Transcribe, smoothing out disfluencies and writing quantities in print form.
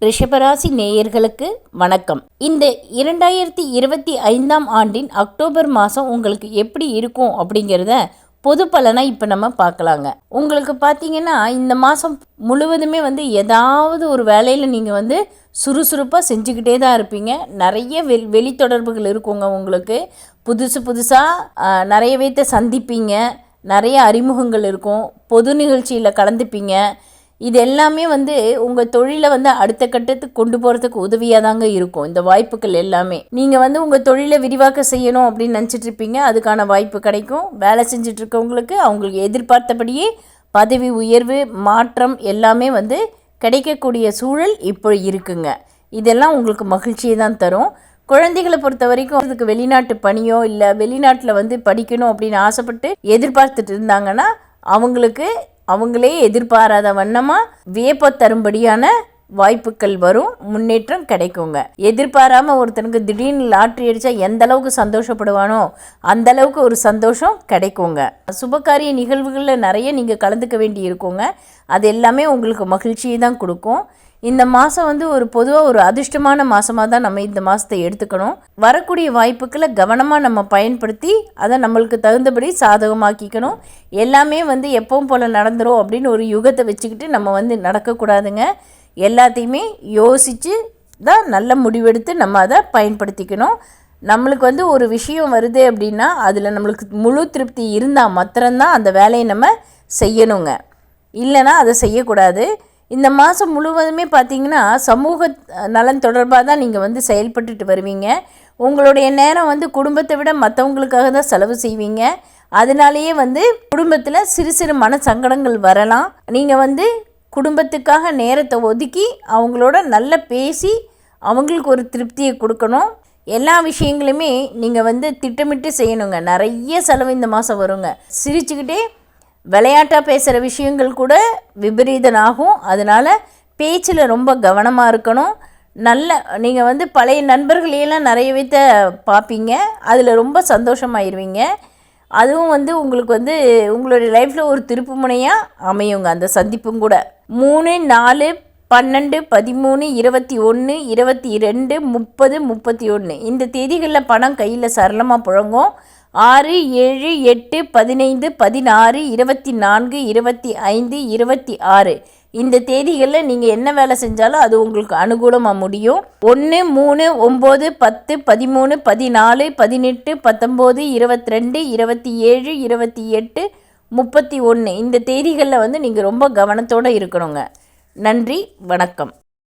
ரிஷபராசி நேயர்களுக்கு வணக்கம். இந்த 2025ஆம் ஆண்டின் அக்டோபர் மாதம் உங்களுக்கு எப்படி இருக்கும் அப்படிங்கிறத பொது பலனாக இப்போ நம்ம பார்க்கலாங்க. உங்களுக்கு பார்த்தீங்கன்னா இந்த மாதம் முழுவதுமே ஏதாவது ஒரு வேலையில் நீங்கள் சுறுசுறுப்பாக செஞ்சுக்கிட்டே தான் இருப்பீங்க. நிறைய வெளித்தொடர்புகள் இருக்குங்க. உங்களுக்கு புதுசாக நிறைய பேர்த்த சந்திப்பீங்க. நிறைய அறிமுகங்கள் இருக்கும். பொது நிகழ்ச்சியில் கலந்துப்பீங்க. இது எல்லாமே உங்கள் தொழிலை அடுத்த கட்டத்துக்கு கொண்டு போகிறதுக்கு உதவியாக தாங்க இருக்கும். இந்த வாய்ப்புகள் எல்லாமே நீங்கள் உங்கள் தொழிலை விரிவாக்க செய்யணும் அப்படின்னு நினச்சிட்டு இருப்பீங்க. அதுக்கான வாய்ப்பு கிடைக்கும். வேலை செஞ்சிட்ருக்கவங்களுக்கு அவங்களுக்கு எதிர்பார்த்தபடியே பதவி உயர்வு மாற்றம் எல்லாமே கிடைக்கக்கூடிய சூழல் இப்போ இருக்குங்க. இதெல்லாம் உங்களுக்கு மகிழ்ச்சியை தான் தரும். குழந்தைகளை பொறுத்த வரைக்கும் அதுக்கு வெளிநாட்டு பணியோ இல்லை வெளிநாட்டில் படிக்கணும் அப்படின்னு ஆசைப்பட்டு எதிர்பார்த்துட்டு இருந்தாங்கன்னா அவங்களே எதிர்பாராத வண்ணமாக வியப்ப தரும்படியான வாய்ப்புகள் வரும். முன்னேற்றம் கிடைக்குங்க. எதிர்பாராமல் ஒருத்தனுக்கு திடீர்னு லாட்ரி அடித்தா எந்த அளவுக்கு சந்தோஷப்படுவானோ அந்த அளவுக்கு ஒரு சந்தோஷம் கிடைக்குங்க. சுபகாரிய நிகழ்வுகளில் நிறைய நீங்கள் கலந்துக்க வேண்டி இருக்குங்க. அது எல்லாமே உங்களுக்கு மகிழ்ச்சியை தான் கொடுக்கும். இந்த மாதம் ஒரு பொதுவாக ஒரு அதிர்ஷ்டமான மாதமாக தான் நம்ம இந்த மாதத்தை எடுத்துக்கணும். வரக்கூடிய வாய்ப்புகளை கவனமாக நம்ம பயன்படுத்தி அதை நம்மளுக்கு தகுந்தபடி சாதகமாக்கிக்கணும். எல்லாமே எப்பவும் போல் நடந்துரும் அப்படின்னு ஒரு யுகத்தை வச்சுக்கிட்டு நம்ம நடக்கக்கூடாதுங்க. எல்லாத்தையுமே யோசித்து தான் நல்ல முடிவெடுத்து நம்ம அதை பயன்படுத்திக்கணும். நம்மளுக்கு ஒரு விஷயம் வருது அப்படின்னா அதில் நம்மளுக்கு முழு திருப்தி இருந்தால் மாத்திரம்தான் அந்த வேலையை நம்ம செய்யணுங்க. இல்லைன்னா அதை செய்யக்கூடாது. இந்த மாதம் முழுவதுமே பார்த்திங்கன்னா சமூக நலன் தொடர்பாக தான் நீங்கள் செயல்பட்டுட்டு வருவீங்க. உங்களுடைய நேரம் குடும்பத்தை விட மற்றவங்களுக்காக தான் செலவு செய்வீங்க. அதனாலேயே குடும்பத்தில் சிறு சிறு மன சங்கடங்கள் வரலாம். நீங்கள் குடும்பத்துக்காக நேரத்தை ஒதுக்கி அவங்களோட நல்லா பேசி அவங்களுக்கு ஒரு திருப்தியை கொடுக்கணும். எல்லா விஷயங்களுமே நீங்கள் திட்டமிட்டு செய்யணுங்க. நிறைய செலவு இந்த மாதம் வருங்க. சிரிச்சுக்கிட்டே விளையாட்டாக பேசுகிற விஷயங்கள் கூட விபரீதனாகும். அதனால் பேச்சில் ரொம்ப கவனமாக இருக்கணும். நீங்கள் பழைய நண்பர்களையெல்லாம் நிறைய வைத்த பார்ப்பீங்க. அதில் ரொம்ப சந்தோஷமாயிருவீங்க. அதுவும் உங்களுக்கு உங்களுடைய லைஃப்பில் ஒரு திருப்பு முனையாக அமையுங்க. அந்த சந்திப்பும் கூட 3, 4, 12, 13, 21, 22, 30, 31 இந்த தேதிகளில் பணம் கையில் சரளமாக புழங்கும். 6, 7, 8, 15, 16, 24, 25, 26 இந்த தேதிகளில் நீங்கள் என்ன வேலை செஞ்சாலும் அது உங்களுக்கு அனுகூலமாக முடியும். 1, 3, 9, 10, 13, 14, 18, 19, 22, 27, 28, 31 இந்த தேதிகளில் நீங்கள் ரொம்ப கவனத்தோடு இருக்கணுங்க. நன்றி, வணக்கம்.